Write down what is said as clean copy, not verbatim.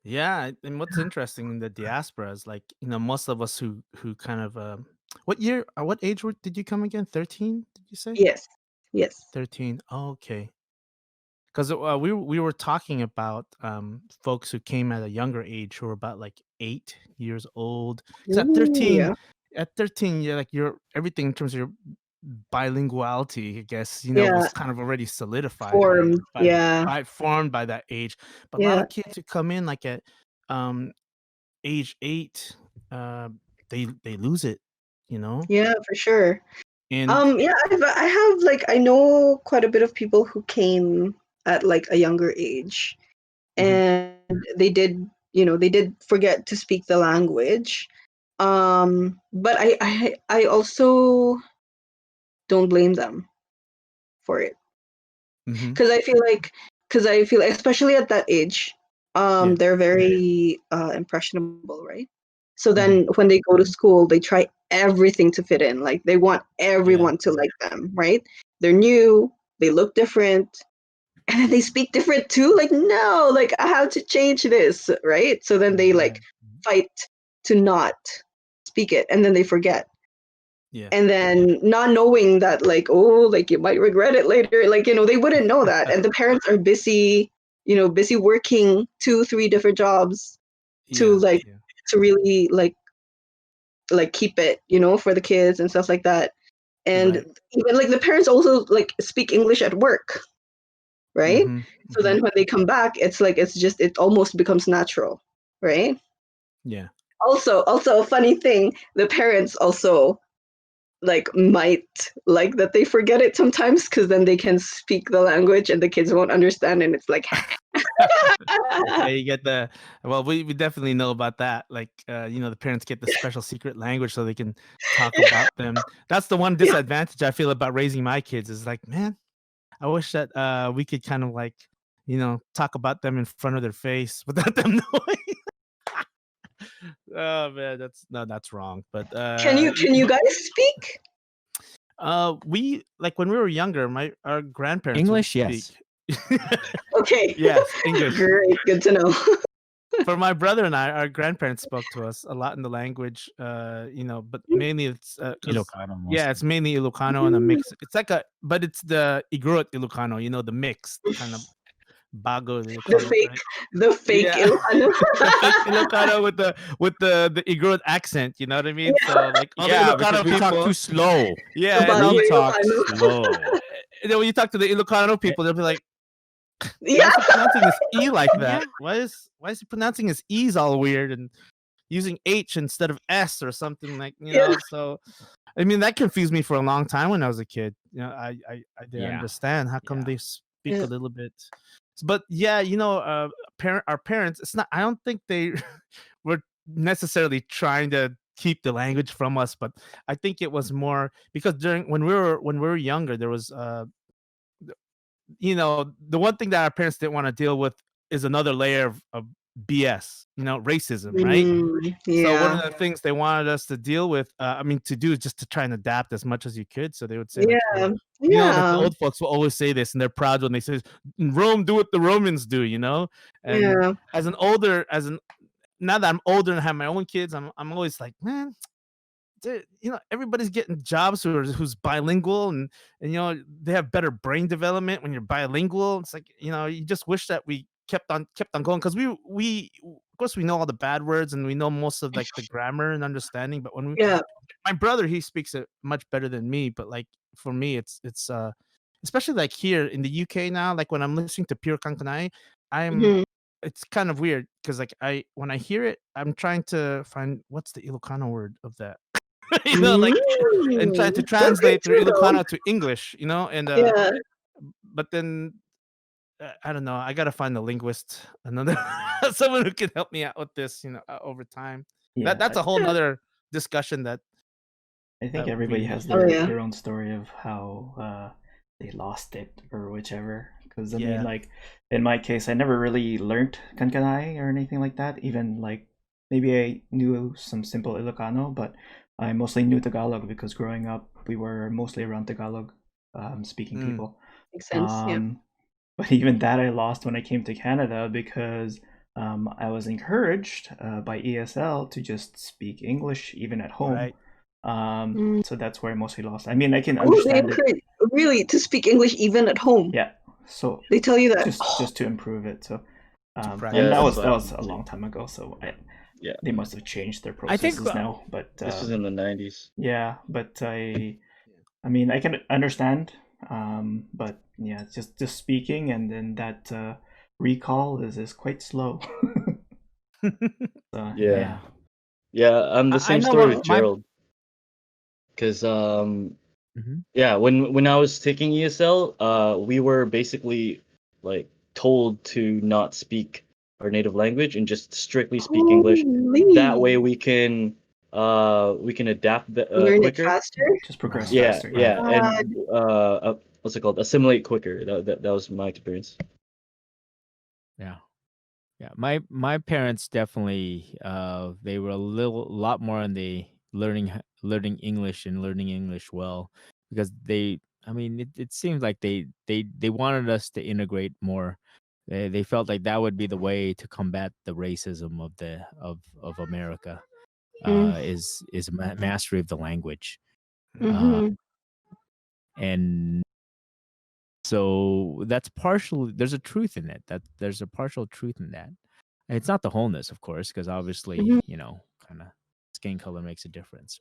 Yeah, and what's interesting in the diaspora is like, most of us who kind of what year what age did you come again? 13, did you say? Yes. Yes. 13. Oh, okay. Because we were talking about folks who came at a younger age who were about like 8 years old. Because Ooh, yeah. at 13, you're like you're everything in terms of your bilinguality, I guess, Yeah. was kind of already solidified Formed. Yeah. by formed by that age. But a lot Yeah. of kids who come in like at um age 8, uh, they lose it, you know? Yeah, for sure. And Yeah, I have like I know quite a bit of people who came at like a younger age, mhm, and they did forget to speak the language. But I also don't blame them for it, mhm, because I feel like, especially at that age, yeah, they're very impressionable, right? So mhm, then when they go to school, they try everything to fit in. Like they want yeah, everyone to like them, right? They're new, they look different, and then they speak different too. Like, no, like I have to change this, right? So then they yeah, like fight to not speak it, and then they forget. yeah. And then not knowing that, like, oh, like you might regret it later. Like, they wouldn't know that. And the parents are busy, busy working 2, 3 different jobs to Yeah, like yeah, to really like keep it, for the kids and stuff like that. And right. even like the parents also like speak English at work, right? Mhm, So mhm, then when they come back, it's like it almost becomes natural, right? yeah. Also a funny thing, the parents also like might like that they forget it sometimes, because then they can speak the language and the kids won't understand, and it's like Yeah, you get the well, we definitely know about that, like, the parents get the special secret language so they can talk about them. That's the one yeah, disadvantage I feel about raising my kids is like, "Man, I wish that, we could kind of like, talk about them in front of their face without them knowing." Oh, man, that's wrong, but, can you guys speak? we like, when we were younger, my our grandparents would English, speak. yes. Okay. Yes, English. Great, good to know. For my brother and I, our grandparents spoke to us a lot in the language, but mainly it's, 'cause Ilocano yeah, mostly. it's mainly Ilocano and a Mm, mix. It's like but it's the Igorot Ilocano, the mix, the kind of bago they the call it, fake right? the fake Yeah, Ilocano. the fake Ilocano with the Igorot accent, you know what I mean? Yeah, So, like, all the Yeah, because Ilocano we talk people too slow. the yeah, and all bago We the talk Ilocano. slow. and then when you talk to the Ilocano Eh, people, they'll be like, "Why Yeah. is he pronouncing his E like that? yeah. Why is he pronouncing his E's all weird and using H instead of S or something like, Yeah. so I mean that confused me for a long time when I was a kid. I didn't Yeah. understand how come Yeah. they speak a Yeah. little bit. But yeah, our parents, it's not I don't think they were necessarily trying to keep the language from us, but I think it was more because during when we were younger, there was the one thing that our parents didn't want to deal with is another layer of BS, racism, right? So one of Yeah. the things they wanted us to deal with, to do is just to try and adapt as much as you could. So they would say like, Yeah. like the Yeah. old folks will always say this, and they're proud when they say, "In Rome, do what the Romans do," you know. And Yeah. as an now that I'm older and have my own kids, I'm always like, man, everybody's getting jobs who's bilingual, and they have better brain development when you're bilingual. It's like you just wish that we kept on going because we of course we know all the bad words and we know most of like the grammar and understanding. But Yeah. my brother, he speaks it much better than me. But like for me, it's especially like here in the UK now. Like when I'm listening to pure Kankanai, I'm Mhm. it's kind of weird because like when I hear it, I'm trying to find what's the Ilocano word of that. Like, and trying to That's good translate their too, though. Ilocano to English, and Yeah. but then I don't know. I gotta find a linguist, another someone who can help me out with this, over time. Yeah. That's a whole nother discussion I think that everybody we, has Oh, their yeah. their own story of how they lost it or whichever. Because I mean, yeah, like in my case, I never really learned Kankanai or anything like that. Even like maybe I knew some simple Ilocano, but I mostly knew Tagalog because growing up we were mostly around Tagalog speaking mm, people. Makes sense. Yeah. Um, but even that I lost when I came to Canada because I was encouraged by ESL to just speak English even at home. Right. So that's where I mostly lost. I mean, I can Oh, they understand it. encourage really to speak English even at home. Yeah. So They tell you that. just to improve it. So practice. and that that's was what a happened long time ago. So Yeah, they must have changed their I think processes now. But this was in the 90s. yeah, but I mean, I can understand. But yeah, just speaking and then that recall is quite slow. So Yeah. Yeah, the I same know story with my Gerald. Because Mhm. yeah, when I was taking ESL, we were basically like told to not speak our native language and just strictly speak English. That way Holy. we can adapt Learn it quicker. faster. just progress Right. Yeah, faster. yeah, God. and what's it called? Assimilate quicker. That was my experience. Yeah. Yeah. My parents definitely they were a lot more on the learning English and learning English well because I mean it seems like they wanted us to integrate more. They felt like that would be the way to combat the racism of America Mm, is mastery of the language. Uh mhm, and so that's partially there's a truth in it, that there's a partial truth in that. And it's not the wholeness, of course, because obviously, mhm. kind of skin color makes a difference.